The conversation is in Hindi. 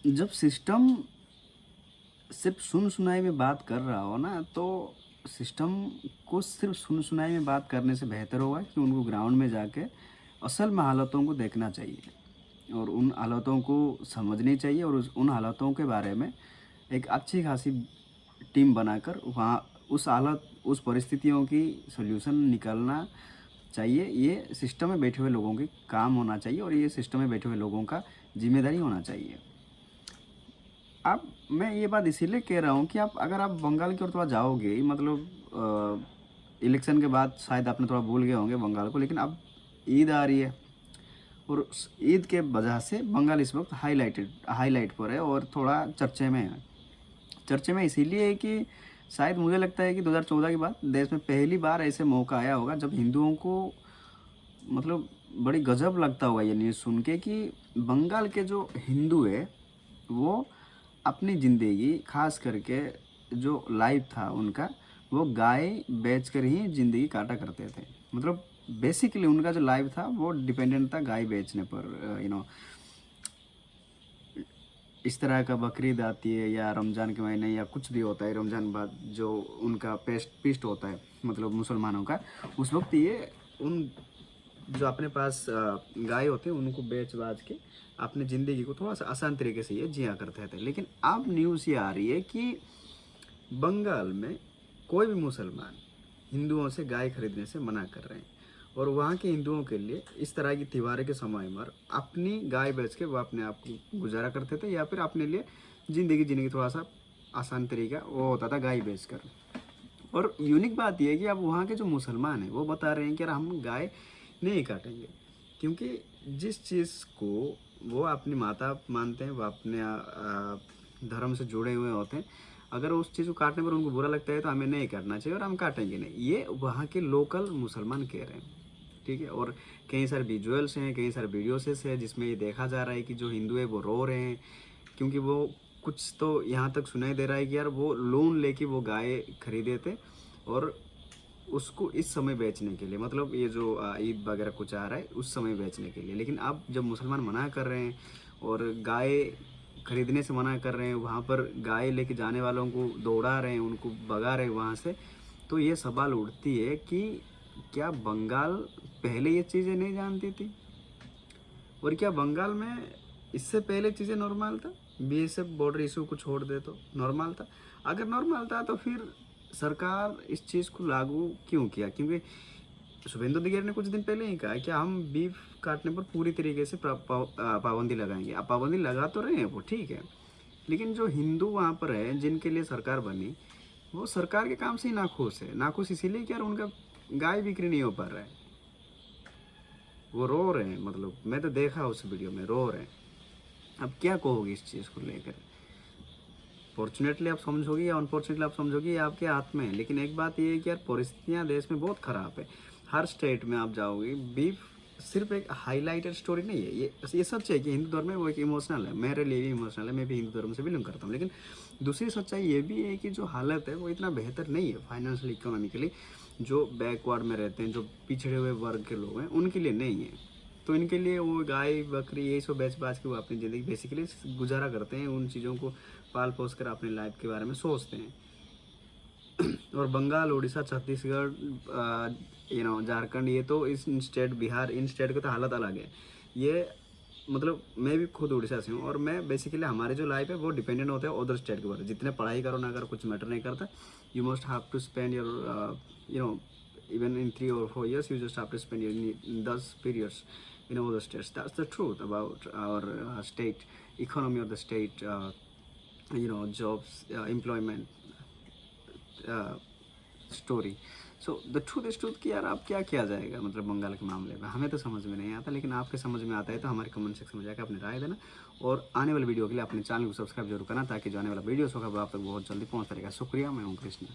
जब सिस्टम सिर्फ सुन सुनाई में बात कर रहा हो ना, तो सिस्टम को सिर्फ सुन सुनाई में बात करने से बेहतर होगा कि उनको ग्राउंड में जाके असल में हालातों को देखना चाहिए और उन हालातों को समझनी चाहिए और उन हालातों के बारे में एक अच्छी खासी टीम बनाकर वहाँ उस परिस्थितियों की सॉल्यूशन निकालना चाहिए। ये सिस्टम में बैठे हुए लोगों की काम होना चाहिए और ये सिस्टम में बैठे हुए लोगों का जिम्मेदारी होना चाहिए। अब मैं ये बात इसीलिए कह रहा हूँ कि आप अगर आप बंगाल की ओर थोड़ा जाओगे, मतलब इलेक्शन के बाद शायद आपने थोड़ा भूल गए होंगे बंगाल को, लेकिन अब ईद आ रही है और उस ईद के वजह से बंगाल इस वक्त हाईलाइट पर है और थोड़ा चर्चे में है। चर्चे में इसीलिए है कि शायद मुझे लगता है कि 2014 के बाद देश में पहली बार ऐसे मौका आया होगा जब हिंदुओं को मतलब बड़ी गजब लगता होगा ये न्यूज़ सुन के कि बंगाल के जो हिंदू है वो अपनी ज़िंदगी खास करके जो लाइफ था उनका, वो गाय बेचकर ही ज़िंदगी काटा करते थे। मतलब बेसिकली उनका जो लाइफ था वो डिपेंडेंट था गाय बेचने पर। इस तरह का बकरीद आती है या रमज़ान के महीने या कुछ भी होता है, रमज़ान बाद जो उनका फीस्ट होता है मतलब मुसलमानों का, उस वक्त ये उन जो अपने पास गाय होते हैं उनको बेच बाज के अपनी ज़िंदगी को थोड़ा सा आसान तरीके से ये जिया करते थे। लेकिन अब न्यूज़ ये आ रही है कि बंगाल में कोई भी मुसलमान हिंदुओं से गाय खरीदने से मना कर रहे हैं और वहाँ के हिंदुओं के लिए इस तरह की त्योहार के समय में अपनी गाय बेच के वो अपने आप को गुजारा करते थे या फिर अपने लिए ज़िंदगी जीने की थोड़ा सा आसान तरीका वो होता था गाय बेच कर। और यूनिक बात यह है कि अब वहाँ के जो मुसलमान हैं वो बता रहे हैं कि यार हम गाय नहीं काटेंगे, क्योंकि जिस चीज़ को वो अपनी माता मानते हैं, वो अपने धर्म से जुड़े हुए होते हैं, अगर उस चीज़ को काटने पर उनको बुरा लगता है तो हमें नहीं काटना चाहिए और हम काटेंगे नहीं। ये वहाँ के लोकल मुसलमान कह रहे हैं, ठीक है। और कई सारे विजुअल्स हैं, कई सारे वीडियोसेस हैं जिसमें ये देखा जा रहा है कि जो हिंदू है वो रो रहे हैं, क्योंकि वो कुछ तो यहाँ तक सुनाई दे रहा है कि यार वो लोन लेके वो गाय खरीदे थे और उसको इस समय बेचने के लिए, मतलब ये जो ईद वगैरह कुछ आ रहा है उस समय बेचने के लिए। लेकिन अब जब मुसलमान मना कर रहे हैं और गाय खरीदने से मना कर रहे हैं, वहाँ पर गाय लेके जाने वालों को दौड़ा रहे हैं, उनको भगा रहे हैं वहाँ से, तो ये सवाल उठती है कि क्या बंगाल पहले ये चीज़ें नहीं जानती थी और क्या बंगाल में इससे पहले चीज़ें नॉर्मल था? बीएसएफ बॉर्डर इशू को छोड़ दे तो नॉर्मल था। अगर नॉर्मल था तो फिर सरकार इस चीज़ को लागू क्यों किया? क्योंकि शुभेंदु अधिकारी ने कुछ दिन पहले ही कहा कि हम बीफ काटने पर पूरी तरीके से पाबंदी लगाएंगे। अब पाबंदी लगा तो रहे हैं वो, ठीक है, लेकिन जो हिंदू वहाँ पर है जिनके लिए सरकार बनी, वो सरकार के काम से ही नाखुश है। नाखुश इसीलिए कि यार उनका गाय बिक्री नहीं हो पा रहा है, वो रो रहे हैं। मतलब मैं तो देखा उस वीडियो में, रो रहे हैं। अब क्या कहोगे इस चीज़ को लेकर? फॉर्चुनेटली आप समझोगे या अनफॉर्चुनेटली आप समझोगे, ये आपके हाथ में है। लेकिन एक बात ये है कि यार परिस्थितियाँ देश में बहुत ख़राब है। हर स्टेट में आप जाओगे, बीफ सिर्फ एक हाईलाइटेड स्टोरी नहीं है। ये सच है कि हिंदू धर्म में वो एक इमोशनल है, मेरे लिए भी इमोशनल है, मैं भी हिंदू धर्म से बिलोंग करता हूँ। लेकिन दूसरी सच्चाई ये भी है कि जो हालत है वो इतना बेहतर नहीं है फाइनेंशियल इकोनॉमिकली। जो बैकवर्ड में रहते हैं, जो पिछड़े हुए वर्ग के लोग हैं, उनके लिए नहीं है। तो इनके लिए वो गाय बकरी यही सब बेच बाच के वो अपनी ज़िंदगी बेसिकली गुजारा करते हैं, उन चीज़ों को पाल पोस कर अपनी लाइफ के बारे में सोचते हैं। और बंगाल, उड़ीसा, छत्तीसगढ़, झारखंड, ये तो इस स्टेट, बिहार, इन स्टेट का तो हालत अलग है। ये मतलब मैं भी खुद उड़ीसा से हूँ और मैं बेसिकली हमारी जो लाइफ है वो डिपेंडेंट होता है अदर स्टेट के ऊपर। जितने पढ़ाई करो ना, अगर कुछ मैटर नहीं करता, you must have to spend your even in 3 or 4 years you just have to spend your 10 periods in other states. That's the truth about our state economy or the state jobs, employment story. So the truth is truth कि यार आप क्या किया जाएगा मतलब बंगाल के मामले में, हमें तो समझ में नहीं आता, लेकिन आपके समझ में आता है तो हमारे कमेंट सेक्शन में जाकर अपनी राय देना और आने वाले वीडियो के लिए अपने चैनल को सब्सक्राइब जरूर करना, ताकि जो आने वाला वीडियोस होगा वो आप तक बहुत जल्दी पहुंच सकेगा। शुक्रिया, मैं हूँ कृष्णा।